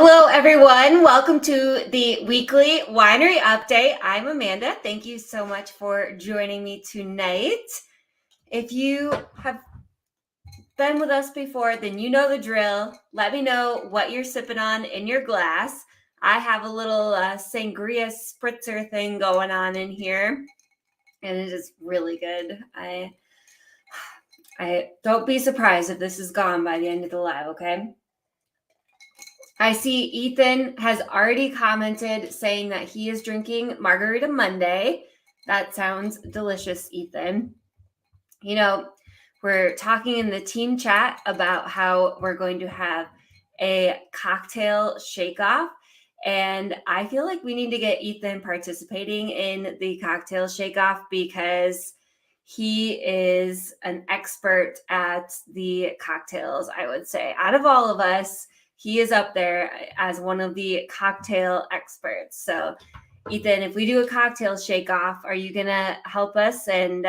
Hello, everyone. Welcome to the weekly winery update. I'm Amanda. Thank you so much for joining me tonight. If you have been with us before, then you know the drill. Let me know what you're sipping on in your glass. I have a little sangria spritzer thing going on in here, and it is really good. I don't be surprised if this is gone by the end of the live, okay? I see Ethan has already commented saying that he is drinking Margarita Monday. That sounds delicious, Ethan. You know, we're talking in the team chat about how we're going to have a cocktail shake-off. And I feel like we need to get Ethan participating in the cocktail shake-off because he is an expert at the cocktails, I would say. Out of all of us, he is up there as one of the cocktail experts. So, Ethan, if we do a cocktail shake-off, are you going to help us and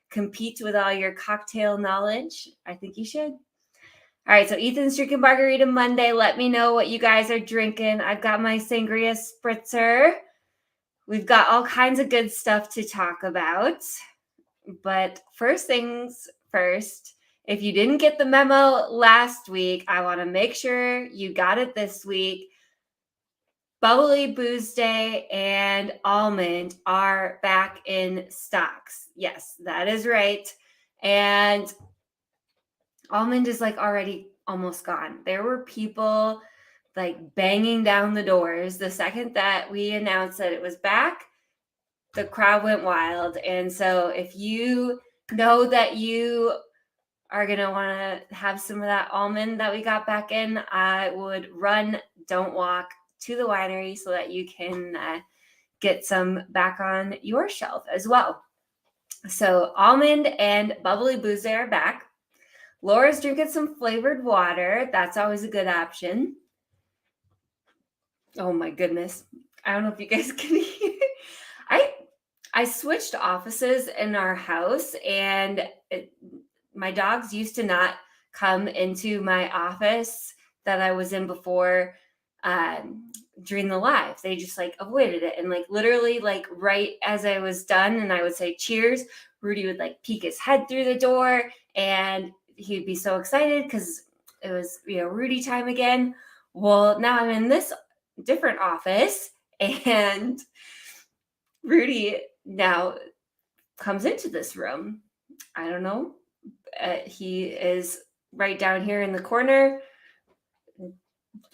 compete with all your cocktail knowledge? I think you should. All right, so Ethan's drinking Margarita Monday. Let me know what you guys are drinking. I've got my sangria spritzer. We've got all kinds of good stuff to talk about. But first things first, if you didn't get the memo last week, I want to make sure you got it this week. Bubbly Booze Day and Almond are back in stocks. Yes, that is right. And Almond is like already almost gone. There were people like banging down the doors the second that we announced that it was back. The crowd went wild. And so if you know that you are going to want to have some of that almond that we got back in, I would run, don't walk to the winery so that you can get some back on your shelf as well. So almond and bubbly booze are back. Laura's drinking some flavored water. That's always a good option. Oh my goodness. I don't know if you guys can hear. I switched offices in our house, and my dogs used to not come into my office that I was in before during the live. They just like avoided it. And like literally like right as I was done and I would say cheers, Rudy would like peek his head through the door and he'd be so excited because it was, Rudy time again. Well, now I'm in this different office and Rudy now comes into this room. I don't know. He is right down here in the corner.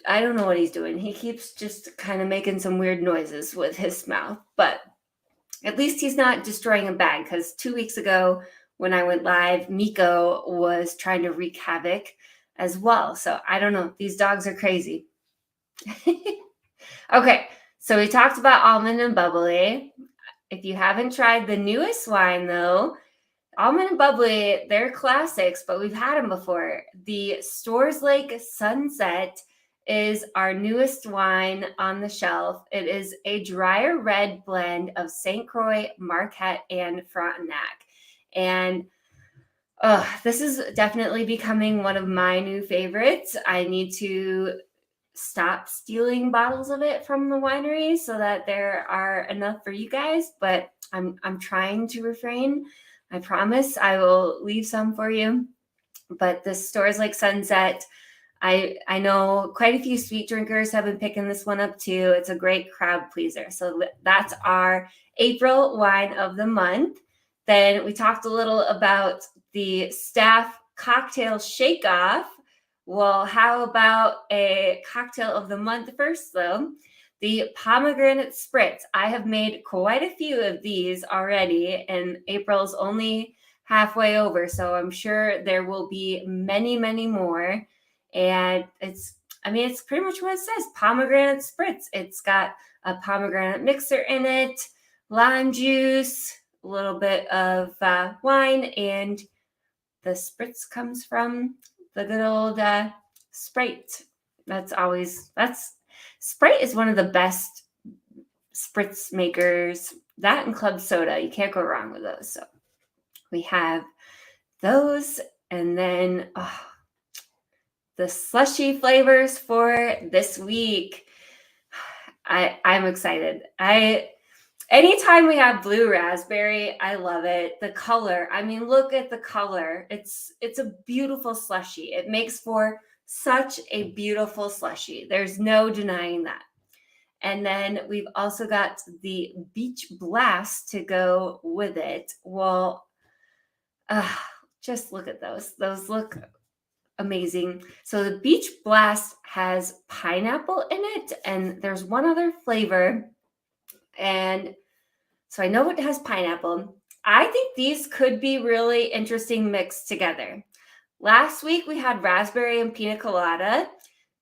I don't know what he's doing. He keeps just kind of making some weird noises with his mouth, but at least he's not destroying a bag because 2 weeks ago when I went live, Miko was trying to wreak havoc as well. So I don't know. These dogs are crazy. Okay, so we talked about almond and bubbly. If you haven't tried the newest wine, though, almond and bubbly, they're classics, but we've had them before. The Stores Lake Sunset is our newest wine on the shelf. It is a drier red blend of St. Croix, Marquette, and Frontenac. And this is definitely becoming one of my new favorites. I need to stop stealing bottles of it from the winery so that there are enough for you guys, but I'm trying to refrain. I promise I will leave some for you. But the Stores Like Sunset, I know quite a few sweet drinkers have been picking this one up too. It's a great crowd pleaser. So that's our April wine of the month. Then we talked a little about the staff cocktail shake-off. Well, how about a cocktail of the month first, though? The pomegranate spritz. I have made quite a few of these already, and April's only halfway over, so I'm sure there will be many, many more. And it's pretty much what it says, pomegranate spritz. It's got a pomegranate mixer in it, lime juice, a little bit of wine, and the spritz comes from the good old Sprite. Sprite is one of the best spritz makers. That and club soda, you can't go wrong with those. So we have those, and then the slushy flavors for this week. I'm excited. Anytime we have blue raspberry, I love it. The color, I mean, look at the color. It's a beautiful slushy. It makes for such a beautiful slushy. There's no denying that. And then we've also got the Beach Blast to go with it. Well, just look at those. Those look amazing. So the Beach Blast has pineapple in it, and there's one other flavor. And so I know it has pineapple. I think these could be really interesting mixed together. Last week we had raspberry and pina colada.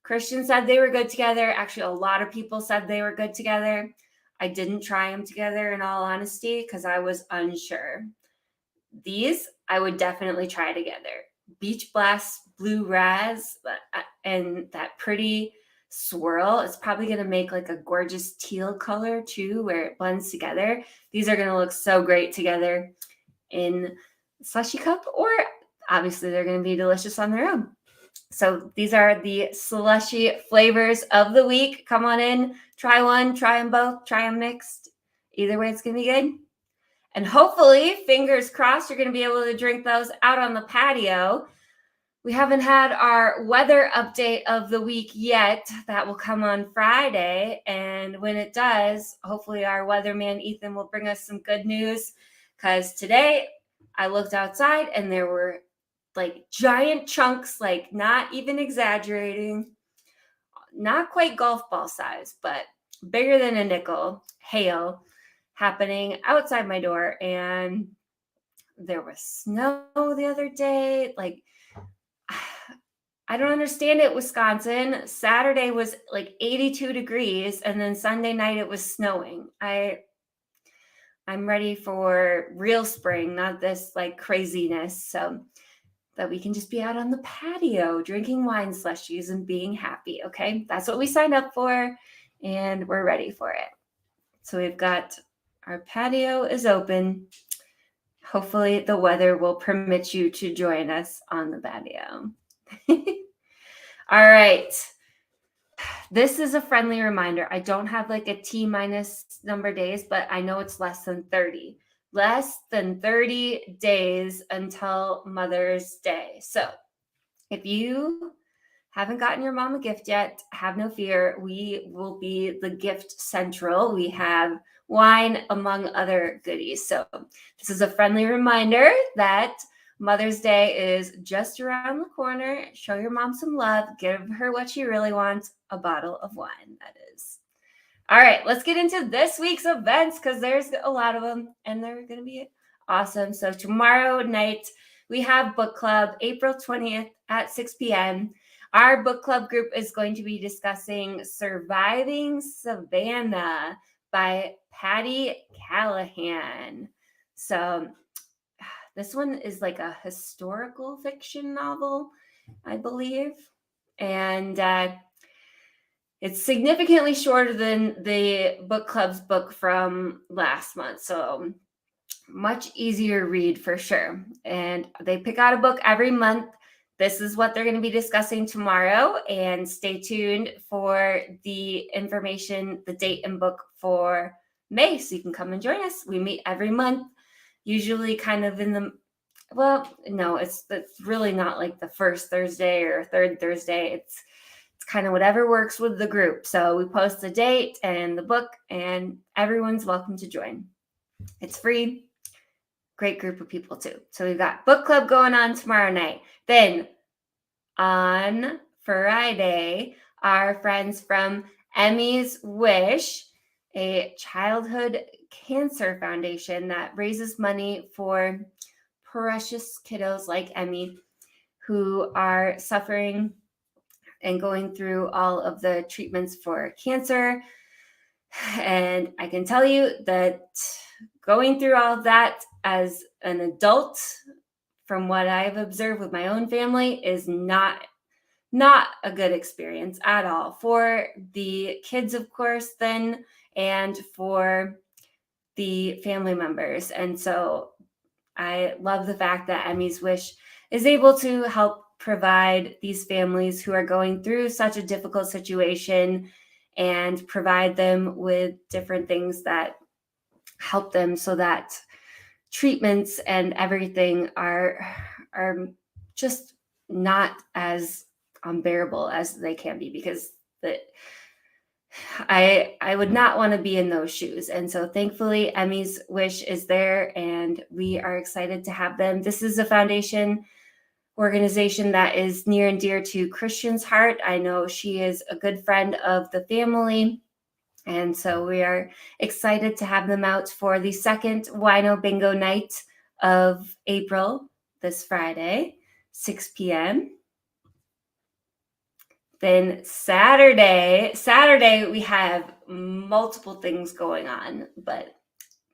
Christian said they were good together. Actually, a lot of people said they were good together. I didn't try them together in all honesty because I was unsure. These I would definitely try together. Beach Blast Blue Raz and that pretty swirl. It's probably going to make like a gorgeous teal color too, where it blends together. These are going to look so great together in slushy cup, or obviously they're going to be delicious on their own. So these are the slushy flavors of the week. Come on in, try one, try them both, try them mixed. Either way, it's going to be good. And hopefully, fingers crossed, you're going to be able to drink those out on the patio. We haven't had our weather update of the week yet. That will come on Friday. And when it does, hopefully our weatherman Ethan will bring us some good news. Because today I looked outside and there were like giant chunks, like not even exaggerating, not quite golf ball size, but bigger than a nickel, hail happening outside my door. And there was snow the other day. Like, I don't understand it, Wisconsin. Saturday was like 82 degrees, and then Sunday night it was snowing. I'm ready for real spring, not this like craziness. So that we can just be out on the patio drinking wine slushies and being happy. Okay, that's what we signed up for, and we're ready for it. So we've got our patio is open. Hopefully the weather will permit you to join us on the patio. All right. This is a friendly reminder. I don't have like a T-minus number days, but I know it's less than 30. Less than 30 days until Mother's Day. So if you haven't gotten your mom a gift yet, have no fear. We will be the gift central. We have wine among other goodies. So this is a friendly reminder that Mother's Day is just around the corner. Show your mom some love. Give her what she really wants, a bottle of wine, that is. All right, let's get into this week's events because there's a lot of them and they're going to be awesome. So tomorrow night, we have book club, April 20th at 6 p.m. Our book club group is going to be discussing Surviving Savannah by Patty Callahan. So this one is like a historical fiction novel, I believe. And it's significantly shorter than the book club's book from last month. So much easier read for sure. And they pick out a book every month. This is what they're going to be discussing tomorrow. And stay tuned for the information, the date and book for May, so you can come and join us. We meet every month, usually kind of in the, well, no, it's really not like the first Thursday or third Thursday. It's kind of whatever works with the group. So we post the date and the book, and everyone's welcome to join. It's free. Great group of people too. So we've got book club going on tomorrow night. Then on Friday, our friends from Emmy's Wish, a childhood cancer foundation that raises money for precious kiddos like Emmy who are suffering and going through all of the treatments for cancer. And I can tell you that going through all of that as an adult, from what I've observed with my own family, is not a good experience at all for the kids, of course, then, and for the family members. And so I love the fact that Emmy's Wish is able to help provide these families who are going through such a difficult situation and provide them with different things that help them so that treatments and everything are just not as unbearable as they can be, because I would not want to be in those shoes. And so thankfully Emmy's Wish is there, and we are excited to have them. This is a foundation organization that is near and dear to Christian's heart. I know she is a good friend of the family, and so we are excited to have them out for the second Wino Bingo night of April, this Friday, 6 p.m. Then Saturday, we have multiple things going on, but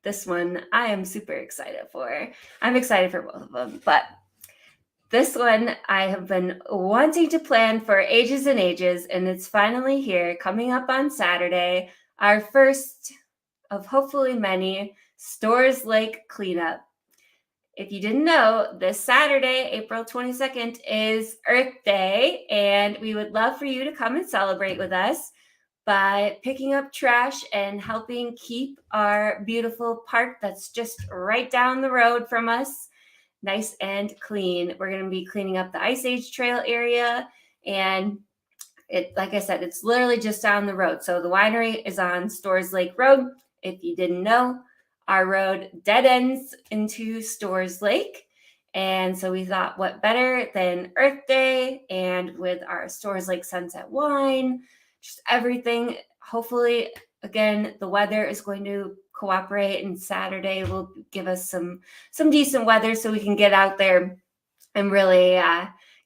this one I am super excited for. I'm excited for both of them, but this one I have been wanting to plan for ages and ages, and it's finally here, coming up on Saturday, our first of hopefully many Stores Lake cleanup. If you didn't know, this Saturday, April 22nd, is Earth Day, and we would love for you to come and celebrate with us by picking up trash and helping keep our beautiful park that's just right down the road from us nice and clean. We're going to be cleaning up the Ice Age Trail area, and like I said, it's literally just down the road. So the winery is on Stores Lake Road. If you didn't know, our road dead ends into Stores Lake. And so we thought, what better than Earth Day, and with our Stores Lake Sunset wine, just everything. Hopefully, again, the weather is going to cooperate, and Saturday will give us some decent weather so we can get out there and really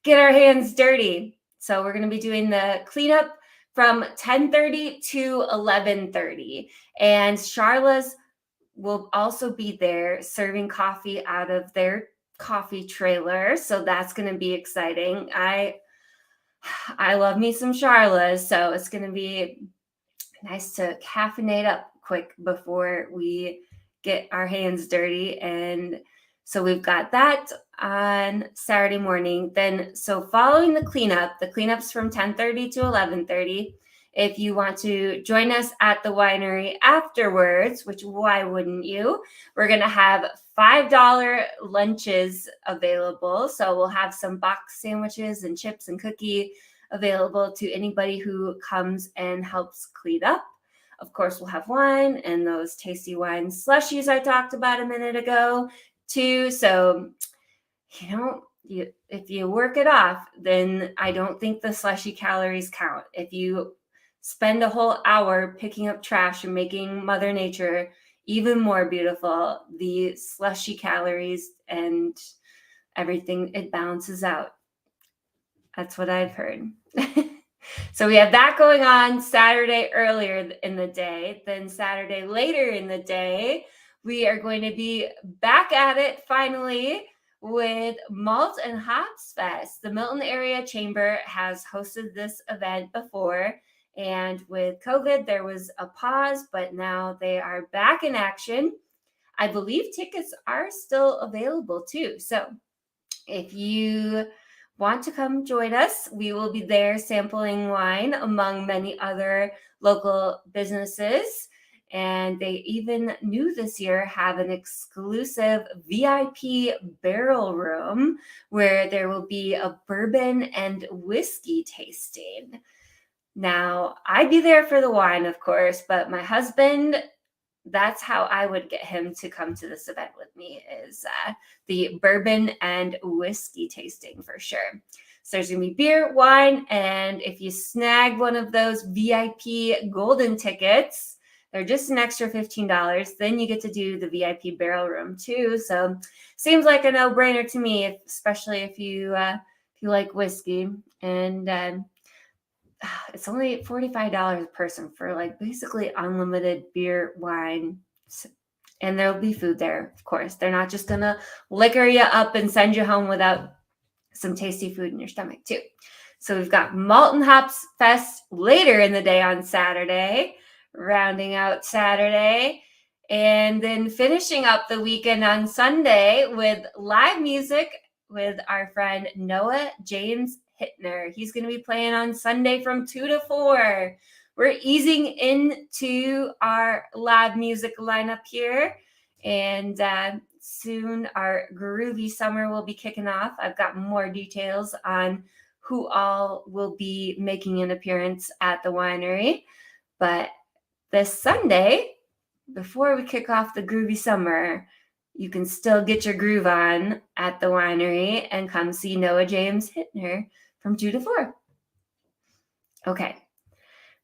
get our hands dirty. So we're going to be doing the cleanup from 10:30 to 11:30, and Charla's will also be there serving coffee out of their coffee trailer. So that's going to be exciting. I love me some Charla's, so it's going to be nice to caffeinate up quick before we get our hands dirty. And so we've got that on Saturday morning. Then, so following the cleanup's from 10:30 to 11:30. If you want to join us at the winery afterwards, which why wouldn't you? We're going to have $5 lunches available. So we'll have some box sandwiches and chips and cookie available to anybody who comes and helps clean up. Of course, we'll have wine and those tasty wine slushies I talked about a minute ago too. So, if you work it off, then I don't think the slushy calories count. If you spend a whole hour picking up trash and making Mother Nature even more beautiful, the slushy calories and everything, it balances out. That's what I've heard. So we have that going on Saturday earlier in the day. Then Saturday later in the day, we are going to be back at it finally with Malt and Hops Fest. The Milton Area Chamber has hosted this event before, and with COVID, there was a pause, but now they are back in action. I believe tickets are still available too. So if you want to come join us, we will be there sampling wine among many other local businesses. And they even new this year have an exclusive VIP barrel room where there will be a bourbon and whiskey tasting. Now, I'd be there for the wine, of course, but my husband, that's how I would get him to come to this event with me, is the bourbon and whiskey tasting for sure. So there's going to be beer, wine, and if you snag one of those VIP golden tickets, they're just an extra $15. Then you get to do the VIP barrel room too. So seems like a no-brainer to me, especially if you like whiskey. And it's only $45 a person for like basically unlimited beer, wine, and there'll be food there, of course. They're not just going to liquor you up and send you home without some tasty food in your stomach too. So we've got Malt and Hops Fest later in the day on Saturday, rounding out Saturday, and then finishing up the weekend on Sunday with live music with our friend Noah James Hittner. He's going to be playing on Sunday from 2 to 4. We're easing into our live music lineup here, and soon our groovy summer will be kicking off. I've got more details on who all will be making an appearance at the winery. But this Sunday, before we kick off the groovy summer, you can still get your groove on at the winery and come see Noah James Hittner from 2 to 4. Okay.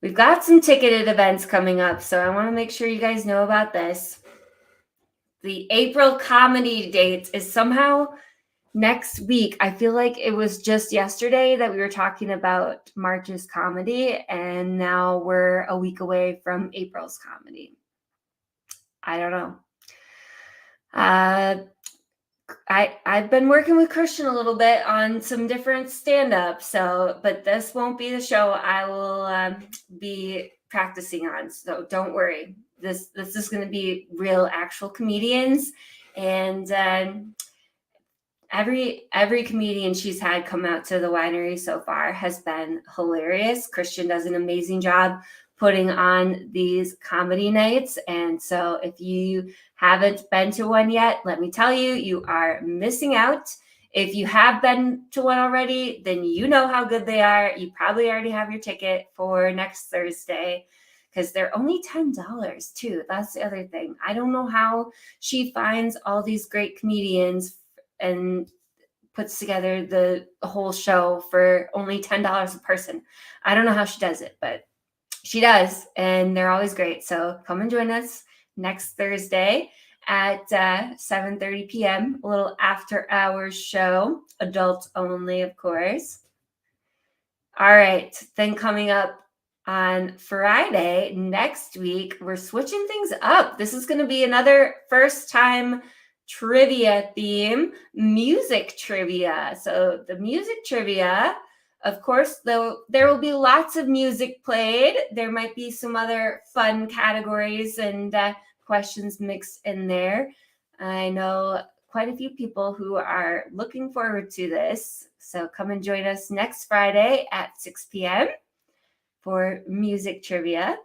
We've got some ticketed events coming up, so I want to make sure you guys know about this. The April comedy date is somehow next week. I feel like it was just yesterday that we were talking about March's comedy, and now we're a week away from April's comedy. I don't know. I've been working with Christian a little bit on some different stand-up, but this won't be the show I will be practicing on. So don't worry. This is going to be real, actual comedians, and every comedian she's had come out to the winery so far has been hilarious. Christian does an amazing job putting on these comedy nights. And so if you haven't been to one yet, let me tell you, you are missing out. If you have been to one already, then you know how good they are. You probably already have your ticket for next Thursday because they're only $10 too. That's the other thing. I don't know how she finds all these great comedians and puts together the whole show for only $10 a person. I don't know how she does it, but she does, and they're always great. So come and join us next Thursday at 7:30 p.m., a little after-hours show, adults only, of course. All right, then coming up on Friday next week, we're switching things up. This is going to be another first-time trivia theme, music trivia. So the music trivia, of course, though, there will be lots of music played. There might be some other fun categories and questions mixed in there. I know quite a few people who are looking forward to this. So come and join us next Friday at 6 p.m. for music trivia.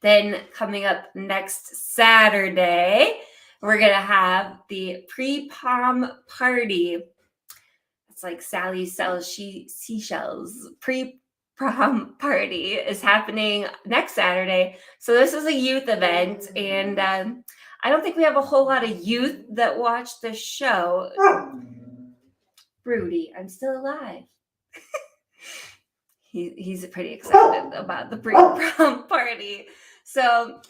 Then coming up next Saturday, we're going to have the pre-prom party. It's like Sally sells seashells. Pre-prom party is happening next Saturday. So this is a youth event, and I don't think we have a whole lot of youth that watch the show. Rudy, I'm still alive. He's pretty excited about the pre-prom party. So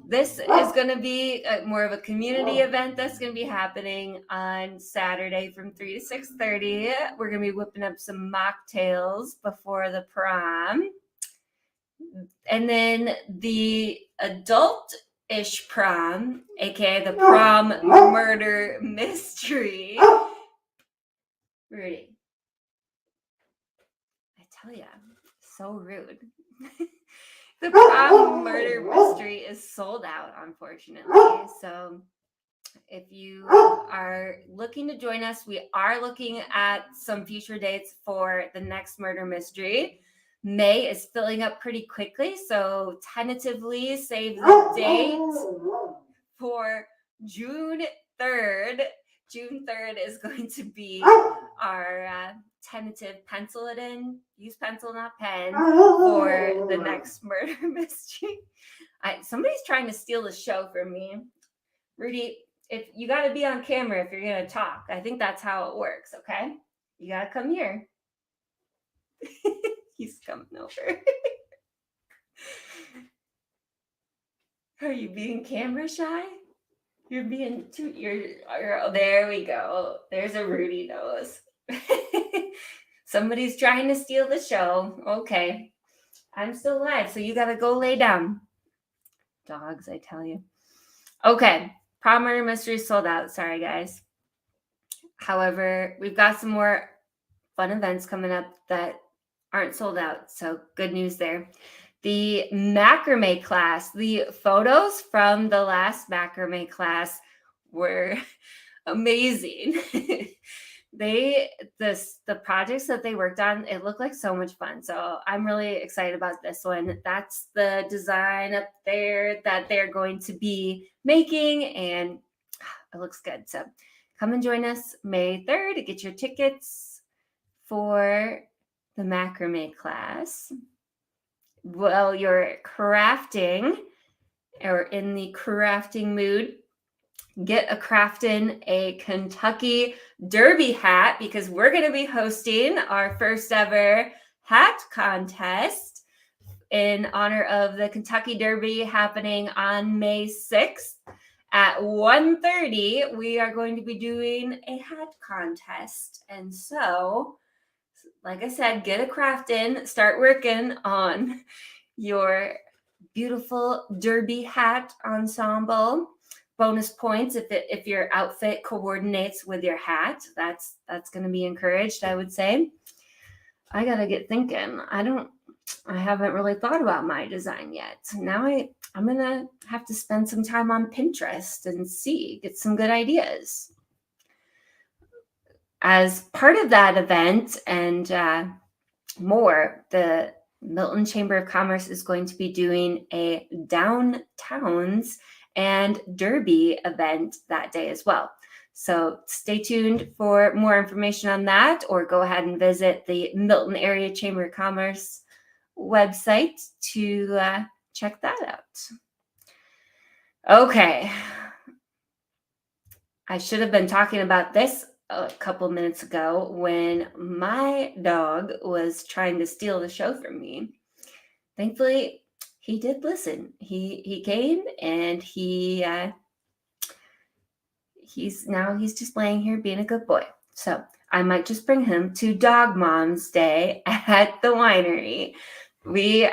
this is going to be more of a community event that's going to be happening on Saturday from 3 to 6:30. We're going to be whipping up some mocktails before the prom. And then the adult-ish prom, aka the prom murder mystery. Rudy, I tell ya, so rude. The prom murder mystery is sold out, unfortunately. So if you are looking to join us, we are looking at some future dates for the next murder mystery. May is filling up pretty quickly, so tentatively save the date for June 3rd. June 3rd is going to be our tentative, pencil it in, use pencil, not pen, for the next murder mystery. Somebody's trying to steal the show from me. Rudy, if you got to be on camera if you're going to talk. I think that's how it works, okay? You got to come here. He's coming over. Are you being camera shy? You're being there we go. There's a Rudy nose. Somebody's trying to steal the show. Okay. I'm still alive, so you got to go lay down. Dogs, I tell you. Okay. Prom murder mystery sold out. Sorry, guys. However, we've got some more fun events coming up that aren't sold out. So good news there. The macrame class, the photos from the last macrame class were amazing. the projects that they worked on, it looked like so much fun. So I'm really excited about this one. That's the design up there that they're going to be making, and it looks good. So come and join us May 3rd to get your tickets for the macrame class. While you're crafting or in the crafting mood, get a crafting a Kentucky Derby hat, because we're going to be hosting our first ever hat contest in honor of the Kentucky Derby happening on May 6th. At 1:30, we are going to be doing a hat contest. And so, like I said, get a craft in, start working on your beautiful derby hat ensemble. Bonus points if your outfit coordinates with your hat. That's going to be encouraged, I would say. I got to get thinking. I haven't really thought about my design yet. Now I'm going to have to spend some time on Pinterest and get some good ideas. As part of that event and more, the Milton Chamber of Commerce is going to be doing a downtowns and derby event that day as well. So stay tuned for more information on that, or go ahead and visit the Milton Area Chamber of Commerce website to check that out. Okay. I should have been talking about this a couple minutes ago when my dog was trying to steal the show from me. Thankfully, he did listen. He came, and he's just laying here being a good boy. So I might just bring him to Dog Mom's Day at the winery. We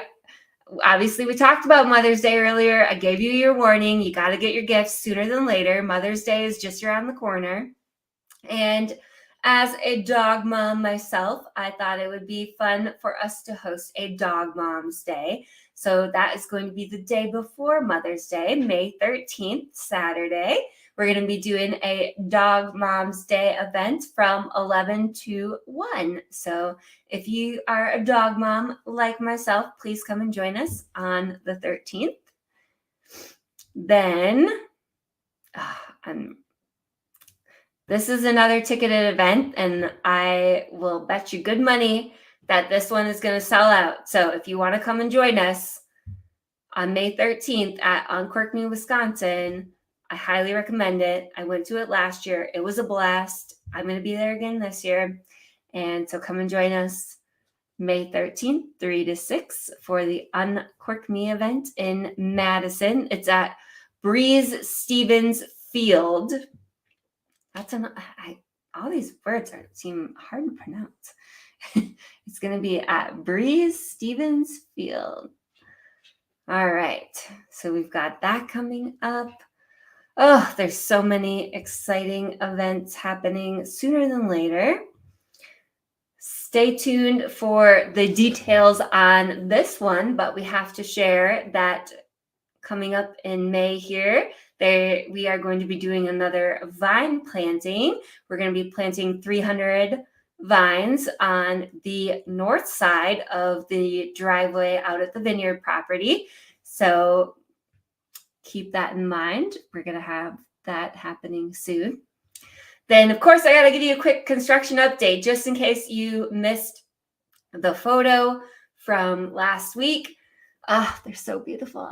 talked about Mother's Day earlier. I gave you your warning. You got to get your gifts sooner than later. Mother's Day is just around the corner. And as a dog mom myself, I thought it would be fun for us to host a Dog Mom's Day. So that is going to be the day before Mother's Day, May 13th, Saturday. We're going to be doing a Dog Mom's Day event from 11 to 1. So if you are a dog mom like myself, please come and join us on the 13th. Then, this is another ticketed event, and I will bet you good money that this one is going to sell out. So if you want to come and join us on May 13th at Uncork Me, Wisconsin, I highly recommend it. I went to it last year. It was a blast. I'm going to be there again this year. And so come and join us May 13th, 3 to 6 for the Uncork Me event in Madison. It's at Breeze Stevens Field. All these words seem hard to pronounce. It's going to be at Breeze Stevens Field. All right. So we've got that coming up. Oh, there's so many exciting events happening sooner than later. Stay tuned for the details on this one, but we have to share that coming up in May here, we are going to be doing another vine planting. We're going to be planting 300 vines on the north side of the driveway out at the vineyard property. So keep that in mind. We're going to have that happening soon. Then, of course, I got to give you a quick construction update just in case you missed the photo from last week. They're so beautiful.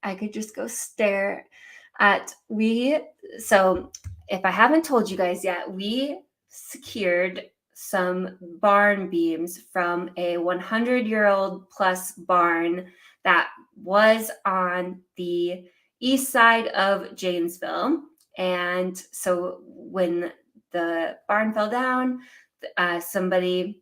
I could just go stare at So if I haven't told you guys yet, we secured some barn beams from a 100-year-old plus barn that was on the east side of Janesville. And so when the barn fell down, somebody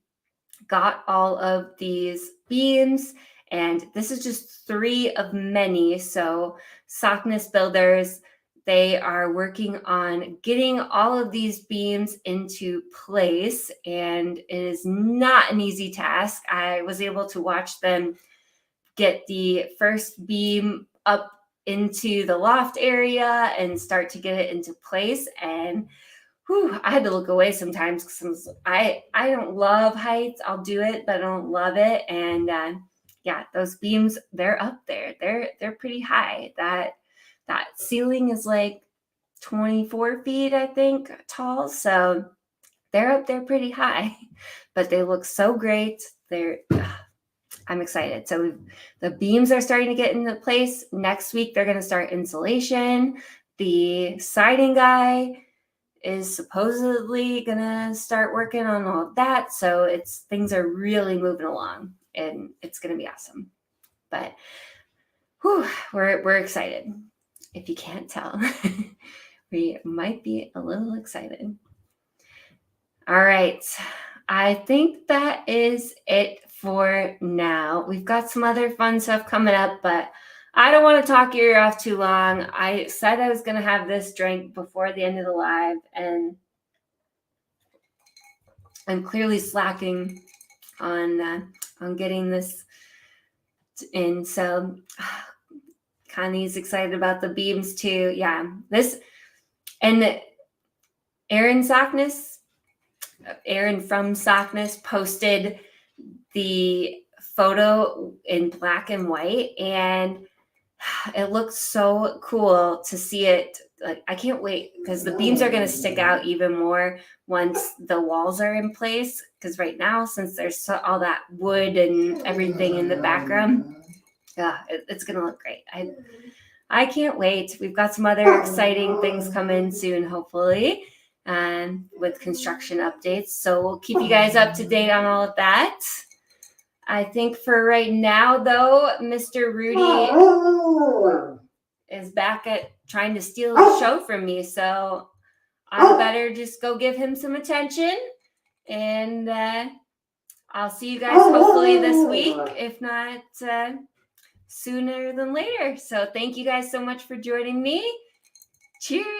got all of these beams, and this is just 3 of many. So Sockness Builders, they are working on getting all of these beams into place, and it is not an easy task. I was able to watch them get the first beam up into the loft area and start to get it into place. And I had to look away sometimes because I don't love heights. I'll do it, but I don't love it. And yeah, those beams, they're up there. They're pretty high. That ceiling is like 24 feet, I think, tall. So they're up there pretty high, but they look so great. I'm excited. So the beams are starting to get into place. Next week, they're going to start insulation. The siding guy is supposedly going to start working on all of that. So things are really moving along, and it's going to be awesome. But we're excited. If you can't tell, we might be a little excited. All right. I think that is it for now. We've got some other fun stuff coming up, but I don't want to talk your ear off too long. I said I was going to have this drink before the end of the live, and I'm clearly slacking on getting this in. So Connie's excited about the beams too. Yeah, this and Aaron from Sockness posted the photo in black and white, and it looks so cool to see it. Like, I can't wait because the beams are going to stick out even more once the walls are in place. Because right now, since there's all that wood and everything in the background, yeah, it's going to look great. I can't wait. We've got some other exciting things coming soon, hopefully, with construction updates. So we'll keep you guys up to date on all of that. I think for right now, though, Mr. Rudy is back at trying to steal the show from me. So I better just go give him some attention. And I'll see you guys hopefully this week, if not sooner than later. So thank you guys so much for joining me. Cheers.